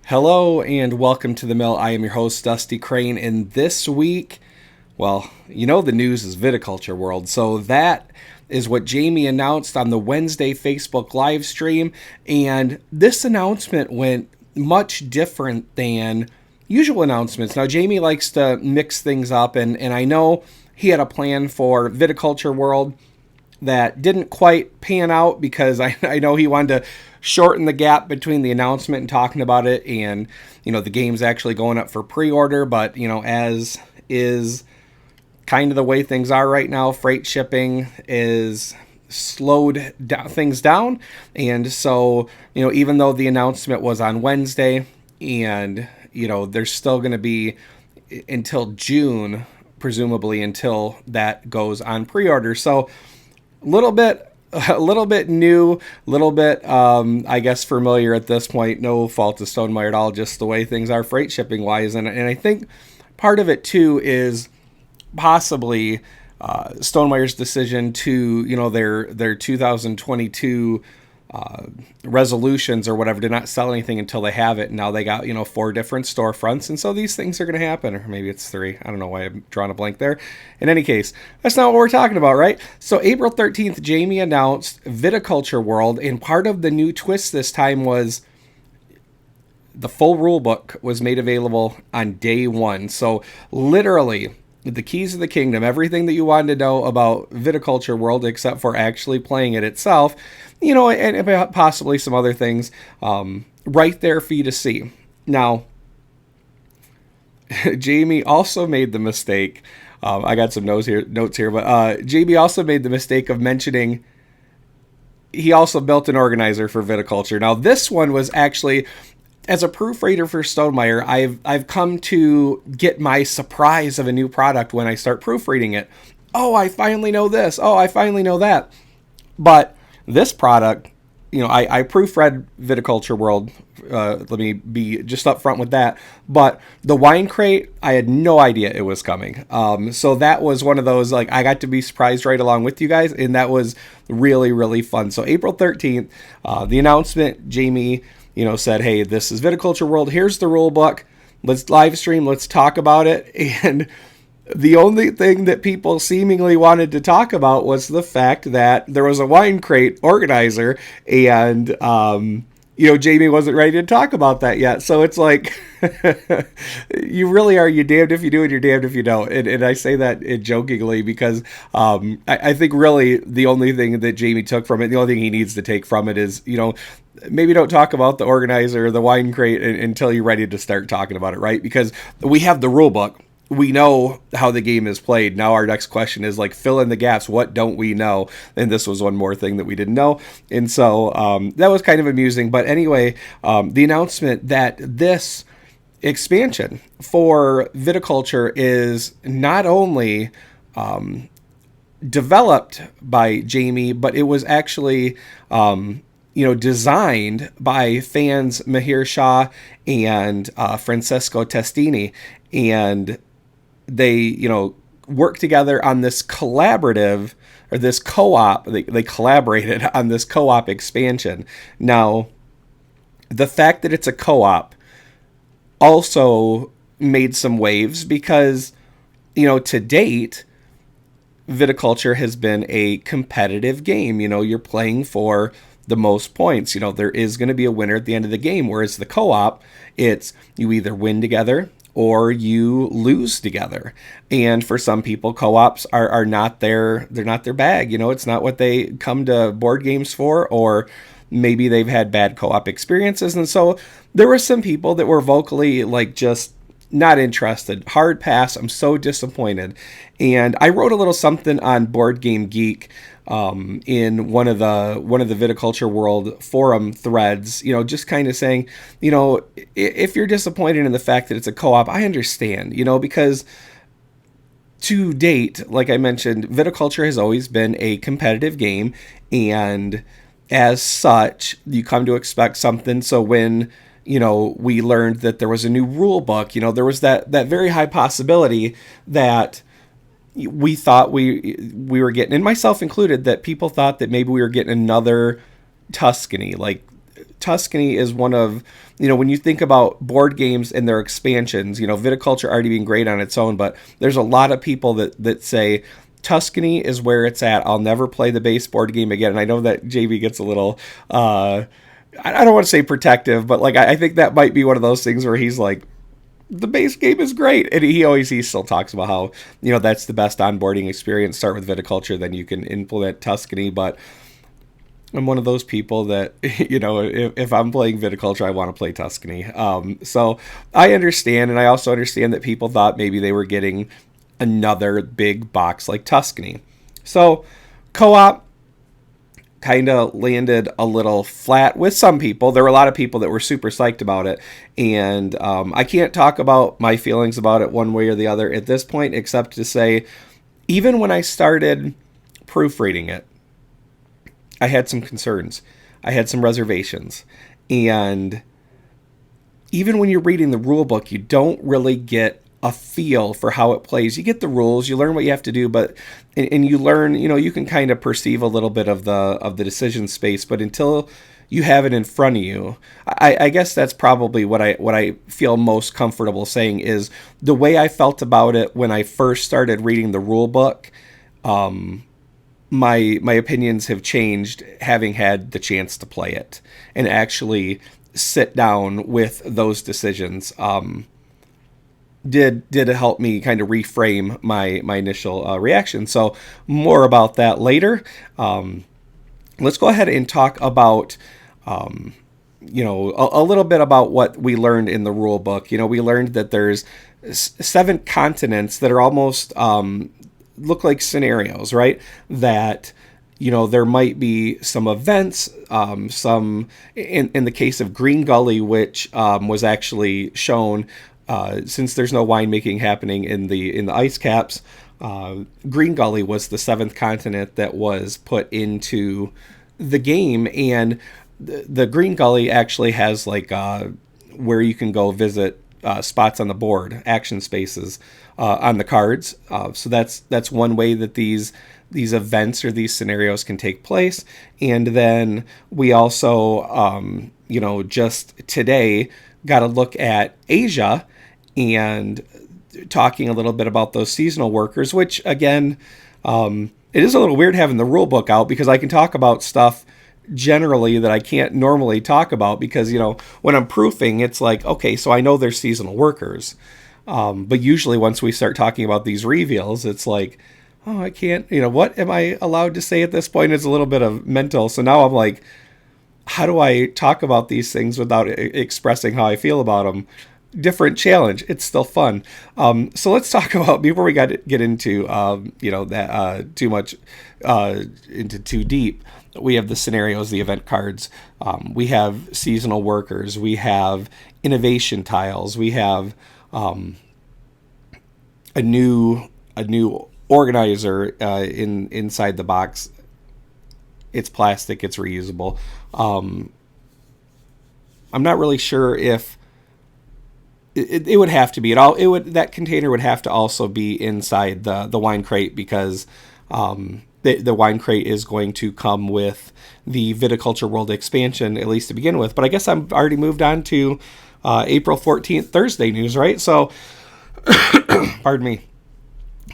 Hello and welcome to the Mill. I am your host, Dusty Crane, and this week, well, the news is Viticulture World, so that is what Jamie announced on the Wednesday Facebook live stream, and this announcement went much different than usual announcements. Now, Jamie likes to mix things up, and I know he had a plan for Viticulture World that didn't quite pan out because I know he wanted to shorten the gap between the announcement and talking about it and, the game's actually going up for pre-order. But, as is kind of the way things are right now, freight shipping is slowed things down. And so, even though the announcement was on Wednesday and, there's still going to be until June, presumably, until that goes on pre-order. So, a little bit new, a little bit, I guess, familiar at this point. No fault to Stonemaier at all, just the way things are freight shipping wise. And I think part of it, too, is possibly Stonemaier's decision to, their 2022 resolutions or whatever to not sell anything until they have it. And now they got, 4 different storefronts. And so these things are going to happen. Or maybe it's 3. I don't know why I'm drawing a blank there. In any case, that's not what we're talking about, right? So April 13th, Jamie announced Viticulture World. And part of the new twist this time was the full rule book was made available on day 1. So literally, the keys of the kingdom, everything that you wanted to know about Viticulture World except for actually playing it itself, and possibly some other things right there for you to see. Now, Jamie also made the mistake, I got some notes here, but Jamie also made the mistake of mentioning he also built an organizer for Viticulture. Now, this one was actually, as a proofreader for Stonemaier, I've come to get my surprise of a new product when I start proofreading it. Oh, I finally know this. Oh, I finally know that. But this product, I proofread Viticulture World. Let me be just up front with that. But the wine crate, I had no idea it was coming. So that was one of those, I got to be surprised right along with you guys. And that was really, really fun. So April 13th, the announcement, Jamie said, hey, this is Viticulture World. Here's the rule book. Let's live stream. Let's talk about it. And the only thing that people seemingly wanted to talk about was the fact that there was a wine crate organizer and, Jamie wasn't ready to talk about that yet. So it's like, you really are, you're damned if you do and you're damned if you don't. And I say that jokingly because I think really the only thing that Jamie took from it, the only thing he needs to take from it is, maybe don't talk about the organizer or the wine crate until you're ready to start talking about it, right? Because we have the rule book. We know how the game is played. Now our next question is fill in the gaps. What don't we know? And this was one more thing that we didn't know. And so that was kind of amusing. But anyway, the announcement that this expansion for Viticulture is not only developed by Jamie, but it was actually designed by fans Mahir Shah and Francesco Testini. And they, worked together on this collaborative or this co-op. They collaborated on this co-op expansion. Now, the fact that it's a co-op also made some waves because, to date, Viticulture has been a competitive game. You're playing for the most points. There is going to be a winner at the end of the game, whereas the co-op, it's you either win together or you lose together. And for some people, co-ops are not they're not their bag. It's not what they come to board games for, or maybe they've had bad co-op experiences. And so there were some people that were vocally just not interested. Hard pass. I'm so disappointed. And I wrote a little something on Board Game Geek in one of the Viticulture World forum threads, just kind of saying, if you're disappointed in the fact that it's a co-op, I understand, because to date, like I mentioned, Viticulture has always been a competitive game, and as such, you come to expect something. So when we learned that there was a new rule book, there was that very high possibility that we thought we were getting, and myself included, that people thought that maybe we were getting another Tuscany. Tuscany is one of, when you think about board games and their expansions, Viticulture already being great on its own, but there's a lot of people that say Tuscany is where it's at. I'll never play the base board game again. And I know that JB gets a little, I don't want to say protective, but like I think that might be one of those things where he's like, the base game is great, and he still talks about how that's the best onboarding experience. Start with Viticulture, then you can implement Tuscany. But I'm one of those people that if I'm playing Viticulture, I want to play Tuscany. So I understand, and I also understand that people thought maybe they were getting another big box like Tuscany. So co-op kind of landed a little flat with some people. There were a lot of people that were super psyched about it, and I can't talk about my feelings about it one way or the other at this point, except to say, even when I started proofreading it, I had some concerns. I had some reservations. And even when you're reading the rule book, you don't really get a feel for how it plays. You get the rules, you learn what you have to do, but and you learn, you can kind of perceive a little bit of the decision space, but until you have it in front of you, I guess that's probably what I feel most comfortable saying is the way I felt about it when I first started reading the rule book. My opinions have changed having had the chance to play it and actually sit down with those decisions. Did help me kind of reframe my initial reaction. So more about that later. Let's go ahead and talk about a little bit about what we learned in the rule book. We learned that there's 7 continents that are almost look like scenarios, right? That there might be some events, some in the case of Green Gully, which was actually shown. Since there's no winemaking happening in the ice caps, Green Gully was the 7th continent that was put into the game, and the Green Gully actually has like where you can go visit spots on the board, action spaces on the cards. So that's one way that these events or these scenarios can take place. And then we also, just today got to look at Asia and talking a little bit about those seasonal workers, which again, it is a little weird having the rule book out because I can talk about stuff generally that I can't normally talk about because, when I'm proofing, it's like, okay, so I know they're seasonal workers. But usually once we start talking about these reveals, it's like, oh, I can't, what am I allowed to say at this point? It's a little bit of mental. So now I'm like, how do I talk about these things without expressing how I feel about them? Different challenge. It's still fun. So let's talk about, before we get into, that too much into too deep, we have the scenarios, the event cards. We have seasonal workers. We have innovation tiles. We have a new organizer inside the box. It's plastic. It's reusable. I'm not really sure if it would have to be at all. That container would have to also be inside the wine crate because the wine crate is going to come with the Viticulture World expansion, at least to begin with. But I guess I'm already moved on to April 14th, Thursday news, right? So, pardon me.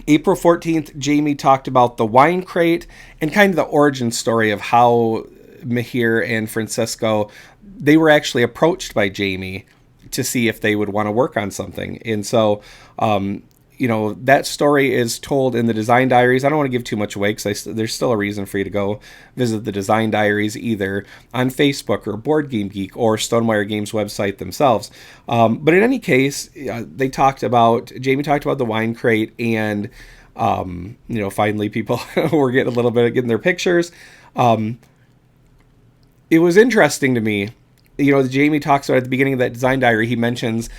April 14th, Jamie talked about the wine crate and kind of the origin story of how Mahir and Francisco, they were actually approached by Jamie to see if they would want to work on something. And so, that story is told in the Design Diaries. I don't want to give too much away because there's still a reason for you to go visit the Design Diaries either on Facebook or Board Game Geek or Stonemaier Games website themselves. But in any case, Jamie talked about the wine crate and, finally people were getting their pictures. It was interesting to me. Jamie talks about at the beginning of that Design Diary, he mentions,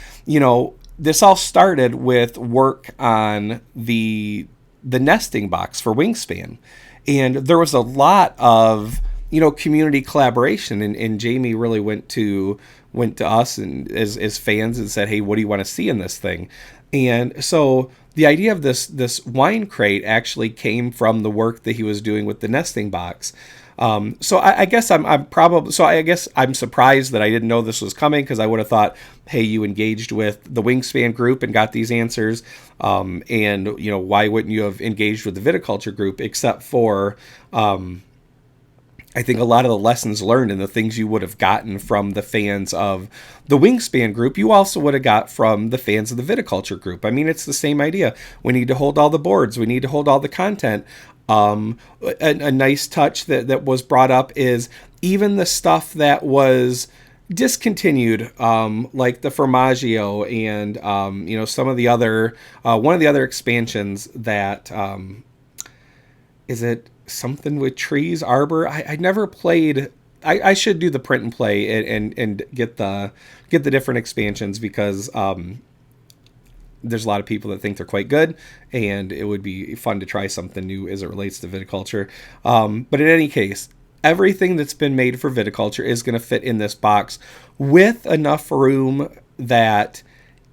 this all started with work on the nesting box for Wingspan. And there was a lot of, community collaboration. And Jamie really went to us and as fans and said, hey, what do you want to see in this thing? And so the idea of this wine crate actually came from the work that he was doing with the nesting box. So I guess I'm probably, so I guess I'm surprised that I didn't know this was coming, because I would have thought, hey, you engaged with the Wingspan group and got these answers. And, why wouldn't you have engaged with the Viticulture group, except for, I think a lot of the lessons learned and the things you would have gotten from the fans of the Wingspan group, you also would have got from the fans of the Viticulture group. I mean, it's the same idea. We need to hold all the boards. We need to hold all the content. A nice touch that was brought up is even the stuff that was discontinued, like the Formaggio and, some of the other, one of the other expansions that, is it something with trees, arbor? I never played. I should do the print and play and get the different expansions, because there's a lot of people that think they're quite good, and it would be fun to try something new as it relates to viticulture. But in any case, everything that's been made for viticulture is going to fit in this box with enough room that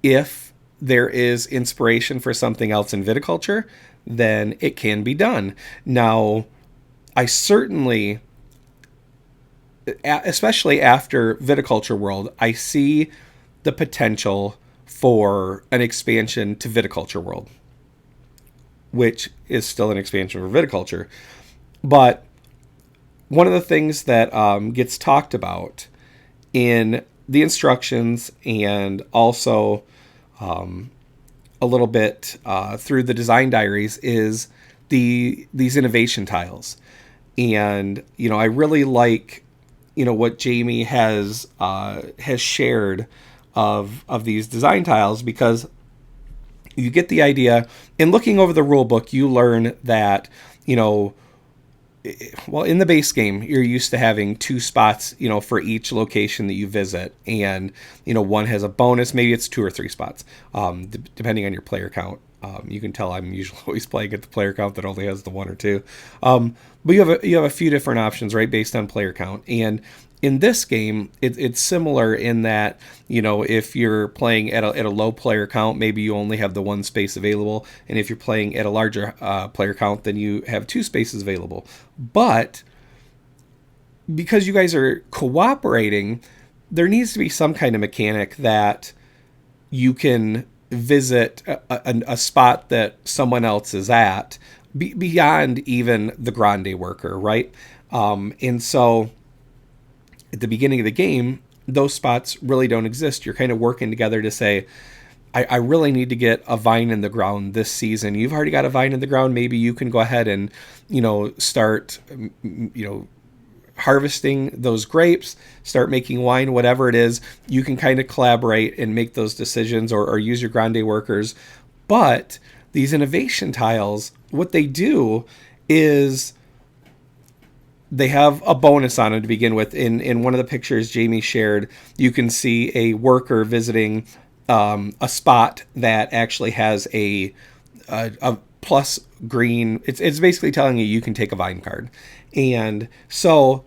if there is inspiration for something else in viticulture, then it can be done. Now, I certainly, especially after Viticulture World, I see the potential for an expansion to Viticulture World, which is still an expansion for viticulture. But one of the things that gets talked about in the instructions, and also a little bit through the design diaries, is these innovation tiles. And I really like what Jamie has shared of these design tiles, because you get the idea. In looking over the rule book, you learn that well, in the base game, you're used to having 2 spots, for each location that you visit. And, one has a bonus. Maybe it's 2 or 3 spots, depending on your player count. You can tell I'm usually always playing at the player count that only has the 1 or 2. But you have a few different options, right, based on player count. And in this game, it's similar in that, if you're playing at a low player count, maybe you only have the 1 space available. And if you're playing at a larger player count, then you have 2 spaces available. But because you guys are cooperating, there needs to be some kind of mechanic that you can visit a spot that someone else is at, beyond even the grande worker, right? And so at the beginning of the game, those spots really don't exist. You're kind of working together to say, I really need to get a vine in the ground this season. You've already got a vine in the ground. Maybe you can go ahead and, start, harvesting those grapes, start making wine, whatever it is. You can kind of collaborate and make those decisions, or use your grande workers. But these innovation tiles, what they do is they have a bonus on them to begin with. In one of the pictures Jamie shared, you can see a worker visiting a spot that actually has a plus green. It's basically telling you can take a vine card. And so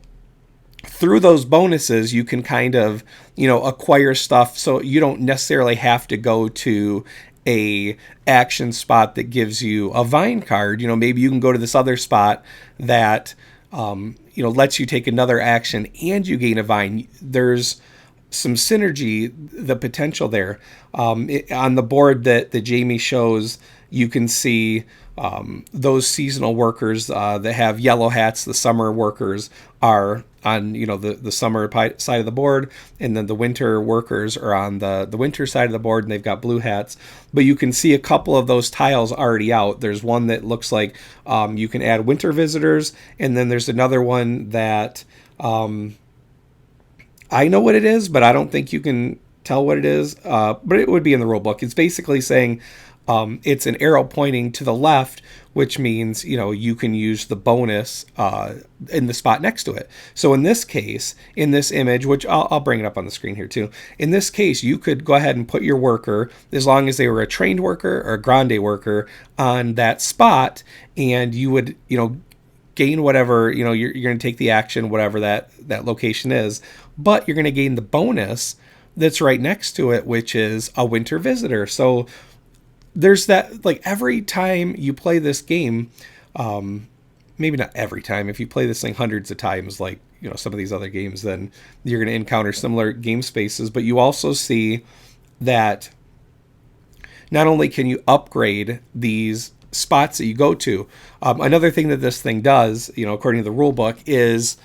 through those bonuses, you can kind of, acquire stuff. So you don't necessarily have to go to a action spot that gives you a vine card. Maybe you can go to this other spot that, lets you take another action and you gain a vine. There's some synergy, the potential there. On the board that Jamie shows, you can see those seasonal workers that have yellow hats. The summer workers are on the summer side of the board, and then the winter workers are on the winter side of the board, and they've got blue hats. But you can see a couple of those tiles already out. There's one that looks like you can add winter visitors, and then there's another one that I know what it is, but I don't think you can tell what it is. But it would be in the rule book. It's basically saying it's an arrow pointing to the left, which means, you can use the bonus in the spot next to it. So in this case, in this image, which I'll bring it up on the screen here too. In this case, you could go ahead and put your worker, as long as they were a trained worker or a grande worker, on that spot, and you would, gain whatever, you're going to take the action, whatever that location is, but you're going to gain the bonus that's right next to it, which is a winter visitor. So there's that, like, every time you play this game, maybe not every time. If you play this thing hundreds of times, like, some of these other games, then you're going to encounter similar game spaces. But you also see that not only can you upgrade these spots that you go to, another thing that this thing does, according to the rule book, is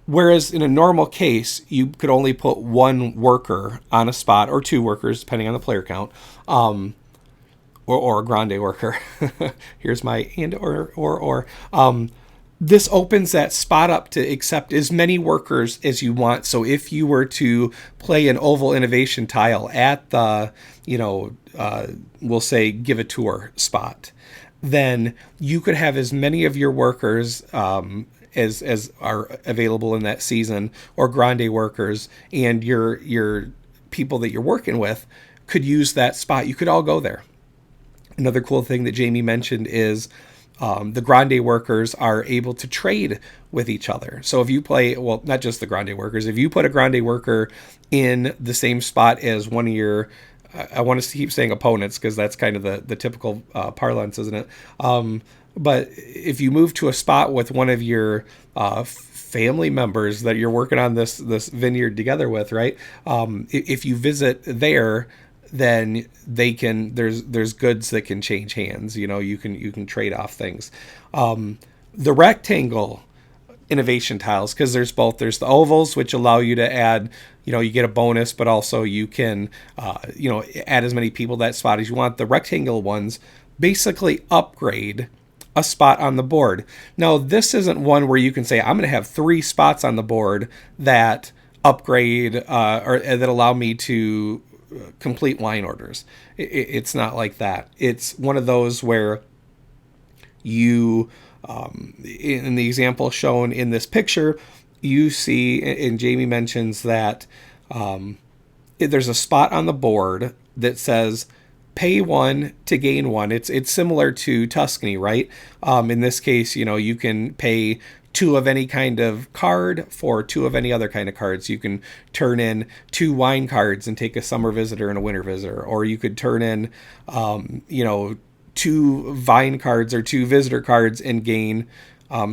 whereas in a normal case, you could only put one worker on a spot, or two workers, depending on the player count, or a grande worker. Here's my and or. This opens that spot up to accept as many workers as you want. So if you were to play an oval innovation tile at the, we'll say give a tour spot, then you could have as many of your workers as are available in that season, or grande workers, and your people that you're working with could use that spot. You could all go there. Another cool thing that Jamie mentioned is the grande workers are able to trade with each other. So if you play, well, not just the grande workers, if you put a grande worker in the same spot as one of your, I want to keep saying opponents because that's kind of the typical parlance, isn't it? But if you move to a spot with one of your family members that you're working on this vineyard together with, right? If you visit there, then they can, there's goods that can change hands. You can trade off things. The rectangle innovation tiles, because there's the ovals, which allow you to add, you get a bonus, but also you can add as many people to that spot as you want. The rectangle ones basically upgrade a spot on the board. Now, this isn't one where you can say, I'm going to have 3 spots on the board that upgrade or that allow me to complete line orders. It's not like that. It's one of those where you, in the example shown in this picture, you see, and Jamie mentions that there's a spot on the board that says pay 1 to gain 1. It's similar to Tuscany, right? In this case, you can pay 2 of any kind of card for 2 of any other kind of cards. You can turn in 2 wine cards and take a summer visitor and a winter visitor, or you could turn in, 2 vine cards or 2 visitor cards and gain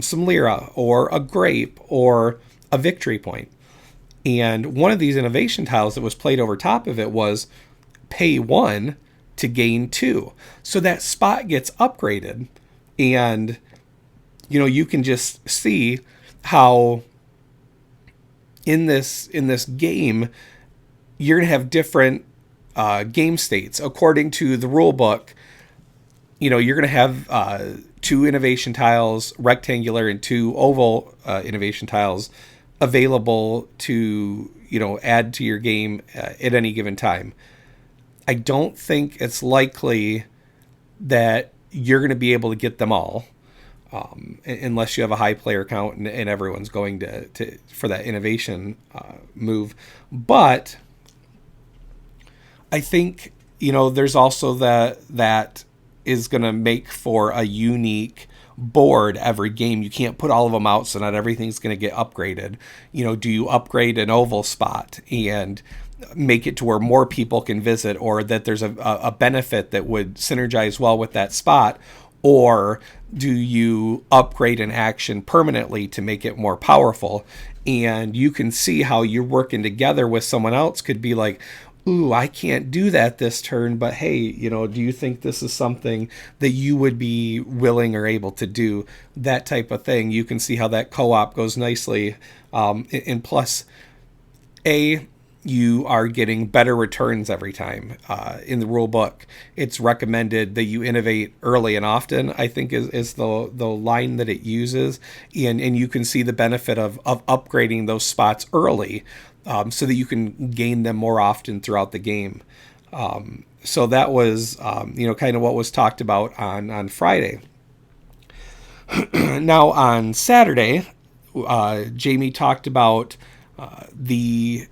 some lira or a grape or a victory point. And one of these innovation tiles that was played over top of it was pay 1 to gain 2. So that spot gets upgraded, and you can just see how in this game you're going to have different game states. According to the rule book, you're going to have 2 innovation tiles, rectangular, and 2 oval innovation tiles available to, add to your game at any given time. I don't think it's likely that you're going to be able to get them all. Unless you have a high player count and everyone's going to for that innovation move. But I think, there's also that is going to make for a unique board every game. You can't put all of them out, so not everything's going to get upgraded. Do you upgrade an oval spot and make it to where more people can visit, or that there's a benefit that would synergize well with that spot? Or do you upgrade an action permanently to make it more powerful? And you can see how you're working together with someone else could be like, ooh, I can't do that this turn, but hey, do you think this is something that you would be willing or able to do? That type of thing. You can see how that co-op goes nicely. And plus, you are getting better returns every time. In the rule book, it's recommended that you innovate early and often, I think is the line that it uses. And you can see the benefit of upgrading those spots early, so that you can gain them more often throughout the game. So that was, kind of what was talked about on Friday. Now on Saturday, Jamie talked about the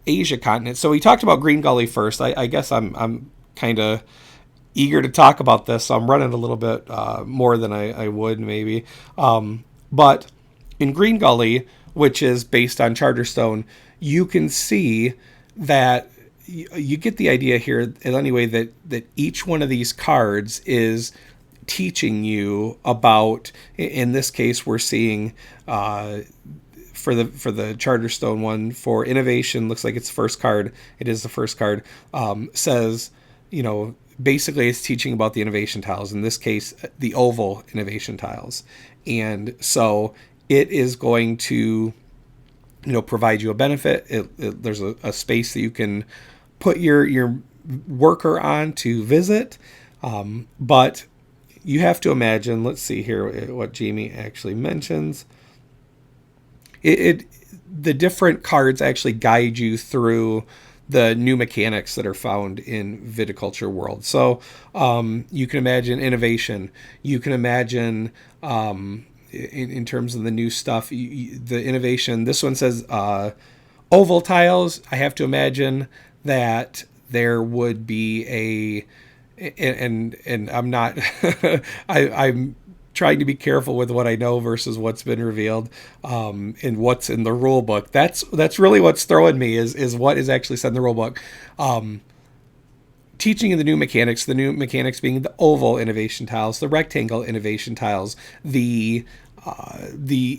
Asia continent. So we talked about Green Gully first. I guess I'm kind of eager to talk about this, so I'm running a little bit more than I would maybe. But in Green Gully, which is based on Charterstone, you can see that you get the idea here anyway that each one of these cards is teaching you about, in this case, we're seeing for the Charterstone one, for innovation, looks like it's the first card. It is the first card. Says, basically it's teaching about the innovation tiles. In this case, the oval innovation tiles. And so it is going to, provide you a benefit. There's a space that you can put your worker on to visit. But you have to imagine, let's see here what Jamie actually mentions. The different cards actually guide you through the new mechanics that are found in Viticulture World. So you can imagine innovation. You can imagine in terms of the new stuff, the innovation. This one says oval tiles. I have to imagine that there would be and I'm not I'm trying to be careful with what I know versus what's been revealed and what's in the rule book. That's really what's throwing me is what is actually said in the rule book. Teaching you the new mechanics being the oval innovation tiles, the rectangle innovation tiles, the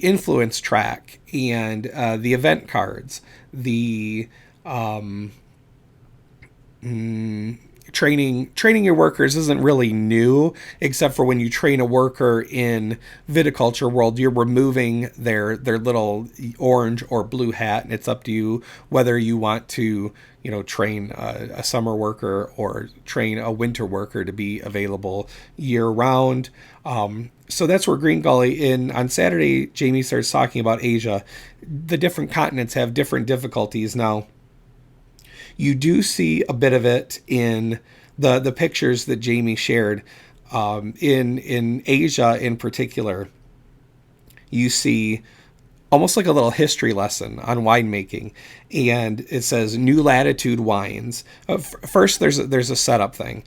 influence track, and the event cards, the training your workers isn't really new, except for when you train a worker in Viticulture World, you're removing their little orange or blue hat, and it's up to you whether you want to train a summer worker or train a winter worker to be available year round. So that's where Green Gully on Saturday, Jamie starts talking about Asia. The different continents have different difficulties. Now, you do see a bit of it in the pictures that Jamie shared. In Asia in particular, you see almost like a little history lesson on winemaking. And it says new latitude wines. First, there's a setup thing.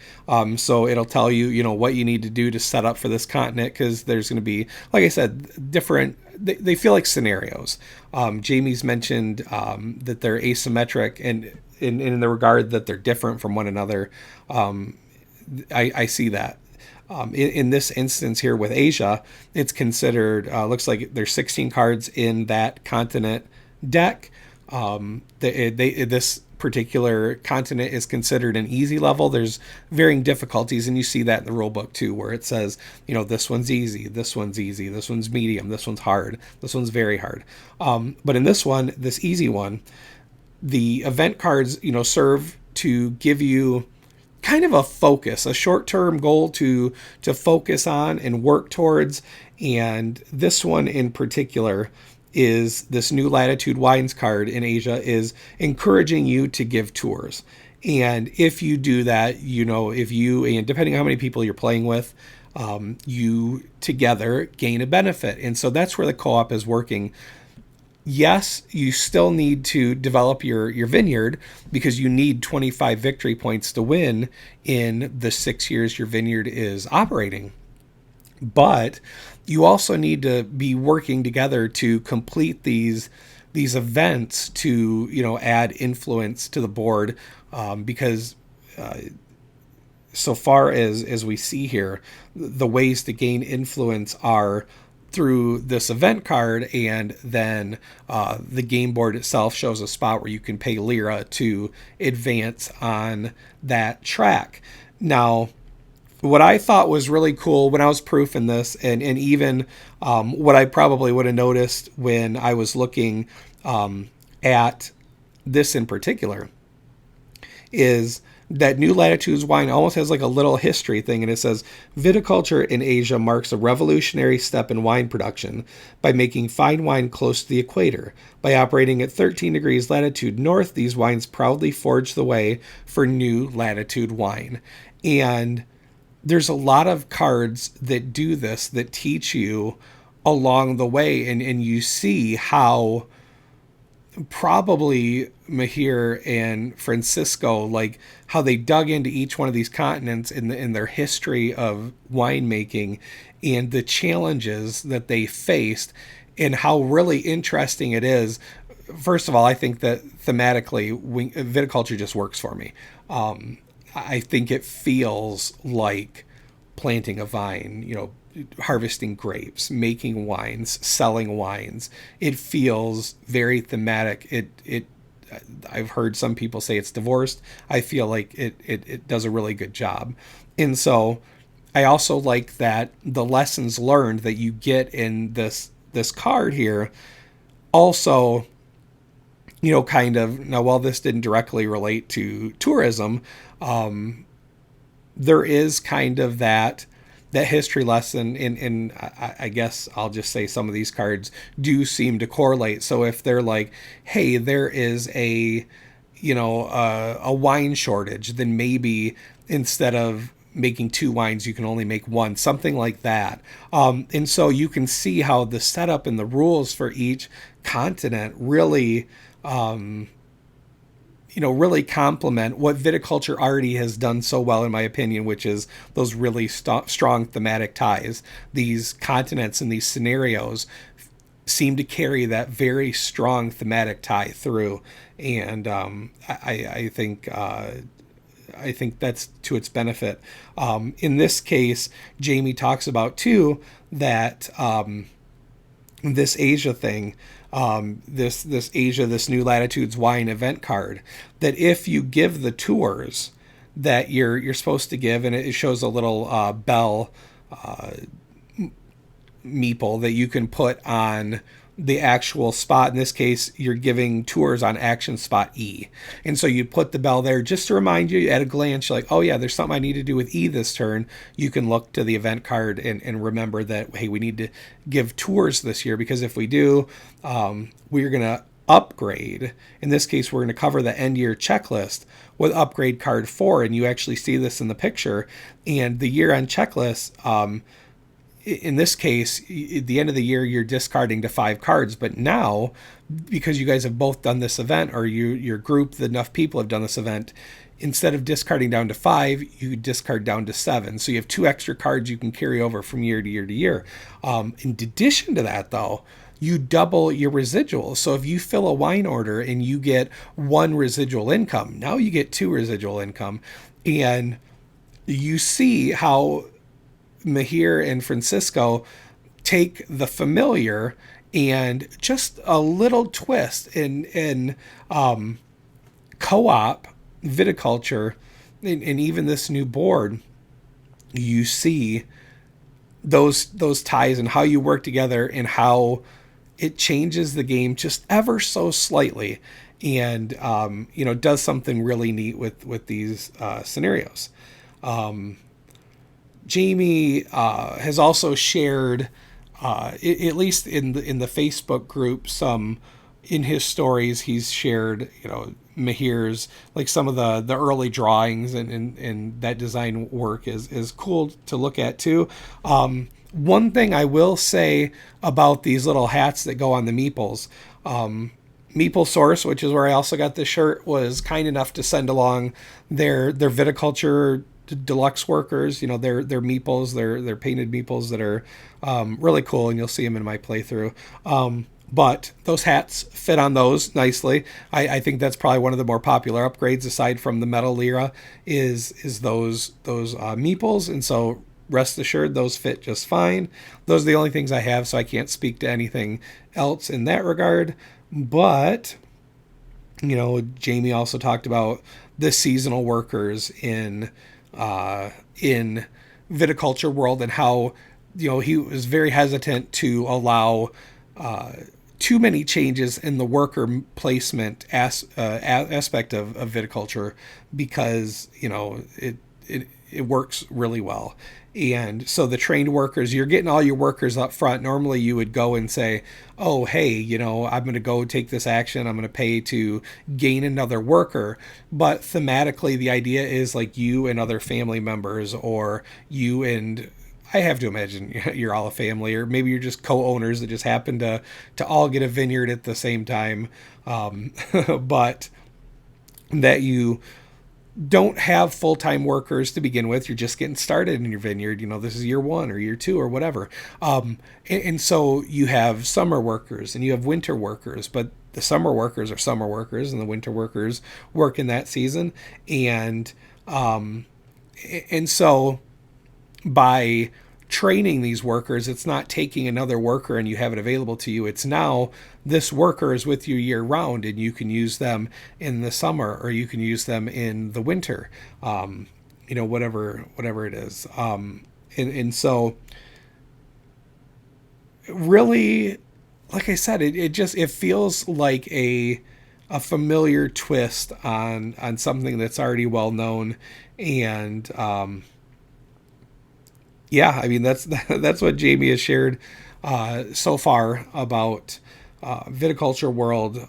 So it'll tell you, what you need to do to set up for this continent, because there's going to be, like I said, different, they feel like scenarios. Jamie's mentioned that they're asymmetric, and in the regard that they're different from one another. I see that. In this instance here with Asia, it's considered, looks like there's 16 cards in that continent deck. This particular continent is considered an easy level. There's varying difficulties, and you see that in the rule book too, where it says, this one's easy, this one's easy, this one's medium, this one's hard, this one's very hard. But in this one, this easy one, the event cards, serve to give you kind of a focus, a short-term goal to focus on and work towards. And this one in particular is this new Latitude Wines card in Asia is encouraging you to give tours. And if you do that, if you, and depending on how many people you're playing with, you together gain a benefit. And so that's where the co-op is working. Yes, you still need to develop your vineyard, because you need 25 victory points to win in the 6 years your vineyard is operating. But you also need to be working together to complete these events to add influence to the board, because so far as we see here, the ways to gain influence are through this event card, and then the game board itself shows a spot where you can pay lira to advance on that track. Now, what I thought was really cool when I was proofing this, and even what I probably would have noticed when I was looking at this in particular, is that New Latitudes wine almost has like a little history thing, and it says, viticulture in Asia marks a revolutionary step in wine production by making fine wine close to the equator. By operating at 13 degrees latitude north, these wines proudly forge the way for New Latitude wine. And there's a lot of cards that do this, that teach you along the way, and you see how probably Mahir and Francisco, like how they dug into each one of these continents in their history of winemaking and the challenges that they faced, and how really interesting it is. First of all, I think that thematically, viticulture just works for me. I think it feels like planting a vine, harvesting grapes, making wines, selling wines. It feels very thematic. I've heard some people say it's divorced. I feel like it does a really good job. And so I also like that the lessons learned that you get in this card here also, kind of, now while this didn't directly relate to tourism, there is kind of that history lesson in I guess I'll just say some of these cards do seem to correlate. So if they're like, hey, there is a wine shortage, then maybe instead of making 2 wines, you can only make 1, something like that. And so you can see how the setup and the rules for each continent really really complement what viticulture already has done so well, in my opinion, which is those really strong thematic ties. These continents and these scenarios seem to carry that very strong thematic tie through, and I think that's to its benefit. In this case, Jamie talks about too that this Asia thing, this Asia, this New Latitudes wine event card, that if you give the tours that you're supposed to give, and it shows a little bell meeple that you can put on the actual spot. In this case, you're giving tours on action spot E. And so you put the bell there just to remind you at a glance, you're like, oh yeah, there's something I need to do with E this turn. You can look to the event card and remember that, hey, we need to give tours this year, because if we do, we're going to upgrade. In this case, we're going to cover the end year checklist with upgrade card 4. And you actually see this in the picture. And the year end checklist, in this case, at the end of the year, you're discarding to 5 cards. But now, because you guys have both done this event, or your group, enough people have done this event, instead of discarding down to 5, you discard down to 7. So you have 2 extra cards you can carry over from year to year to year. In addition to that, though, you double your residuals. So if you fill a wine order and you get 1 residual income, now you get 2 residual income. And you see how Mahir and Francisco take the familiar and just a little twist in co-op viticulture, and even this new board. You see those ties and how you work together and how it changes the game just ever so slightly, and does something really neat with these scenarios. Jamie has also shared, at least in the Facebook group, some in his stories. He's shared, Mahir's, like some of the early drawings, and that design work is cool to look at too. One thing I will say about these little hats that go on the meeples, MeepleSource, which is where I also got this shirt, was kind enough to send along their viticulture deluxe workers, their meeples, their painted meeples that are really cool, and you'll see them in my playthrough. But those hats fit on those nicely. I think that's probably one of the more popular upgrades, aside from the metal lira, is those meeples, and so rest assured those fit just fine. Those are the only things I have, so I can't speak to anything else in that regard. But Jamie also talked about the seasonal workers in Viticulture World, and how he was very hesitant to allow too many changes in the worker placement aspect of viticulture, because it works really well. And so the trained workers, you're getting all your workers up front. Normally you would go and say, oh, hey, I'm going to go take this action. I'm going to pay to gain another worker. But thematically, the idea is like you and other family members, or you and, I have to imagine you're all a family, or maybe you're just co-owners that just happen to all get a vineyard at the same time. But that you don't have full-time workers to begin with. You're just getting started in your vineyard. This is year 1 or year 2 or whatever. And so you have summer workers and you have winter workers, but the summer workers are summer workers and the winter workers work in that season. And so by training these workers, it's not taking another worker and you have it available to you. It's now this worker is with you year round, and you can use them in the summer or you can use them in the winter. Whatever it is. And so really, like I said, it feels like a familiar twist on something that's already well known. And yeah, I mean that's what Jamie has shared so far about Viticulture World.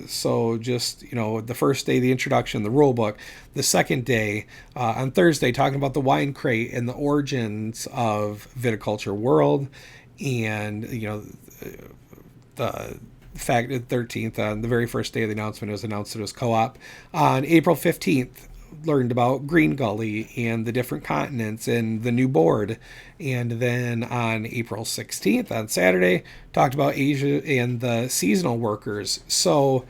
So just the first day, the introduction, the rule book. The second day, on Thursday, talking about the wine crate and the origins of Viticulture World, and the fact that 13th, on the very first day of the announcement, it was announced it was co-op. On April 15th, learned about Green Gully and the different continents and the new board. And then on April 16th, on Saturday, talked about Asia and the seasonal workers. So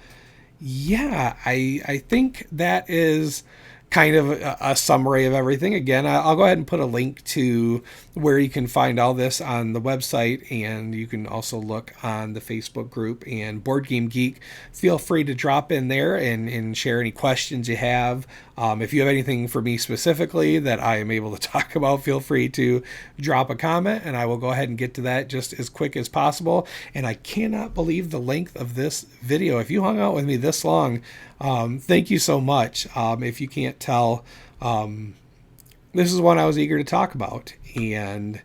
yeah, I think that is kind of a summary of everything. Again, I'll go ahead and put a link to where you can find all this on the website, and you can also look on the Facebook group and Board Game Geek. Feel free to drop in there and share any questions you have. If you have anything for me specifically that I am able to talk about, feel free to drop a comment, and I will go ahead and get to that just as quick as possible. And I cannot believe the length of this video. If you hung out with me this long, thank you so much. If you can't tell, this is one I was eager to talk about, and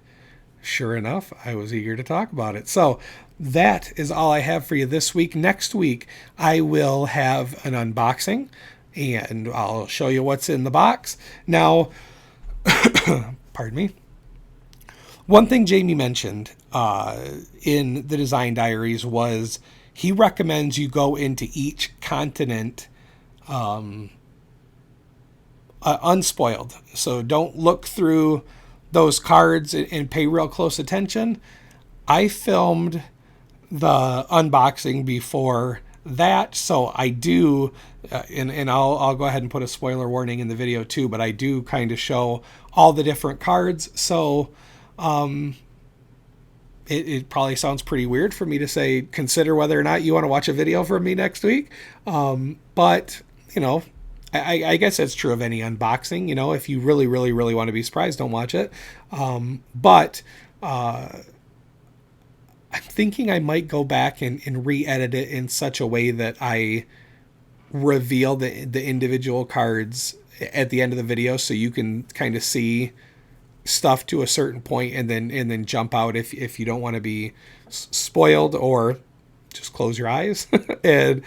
sure enough, I was eager to talk about it. So that is all I have for you this week. Next week, I will have an unboxing, and I'll show you what's in the box. Now, pardon me. One thing Jamie mentioned in the Design Diaries was he recommends you go into each continent unspoiled. So don't look through those cards and pay real close attention. I filmed the unboxing before that, so I do, and I'll go ahead and put a spoiler warning in the video too, but I do kind of show all the different cards. So it probably sounds pretty weird for me to say consider whether or not you want to watch a video from me next week. But I guess that's true of any unboxing. If you really, really, really want to be surprised, don't watch it. But I'm thinking I might go back and re-edit it in such a way that I reveal the individual cards at the end of the video, so you can kind of see stuff to a certain point and then jump out if you don't want to be spoiled, or just close your eyes and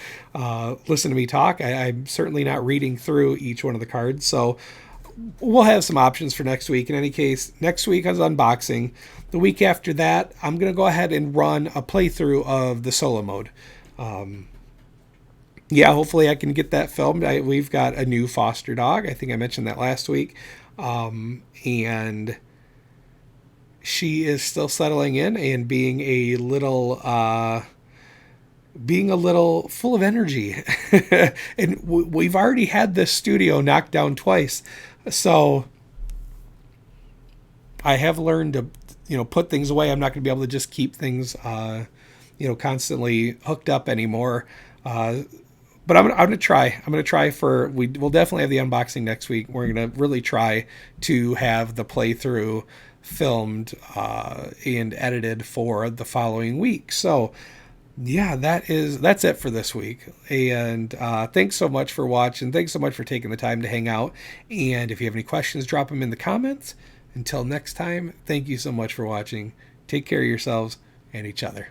listen to me talk. I'm certainly not reading through each one of the cards, so we'll have some options for next week. In any case, next week is unboxing. The week after that, I'm going to go ahead and run a playthrough of the solo mode. Hopefully I can get that filmed. We've got a new foster dog. I think I mentioned that last week. And she is still settling in and being a little full of energy. And we've already had this studio knocked down twice. So I have learned to, put things away. I'm not going to be able to just keep things, constantly hooked up anymore. But I'm going to try. I'm going to try we'll definitely have the unboxing next week. We're going to really try to have the playthrough filmed and edited for the following week. So yeah, that's it for this week. And thanks so much for watching. Thanks so much for taking the time to hang out. And if you have any questions, drop them in the comments. Until next time, thank you so much for watching. Take care of yourselves and each other.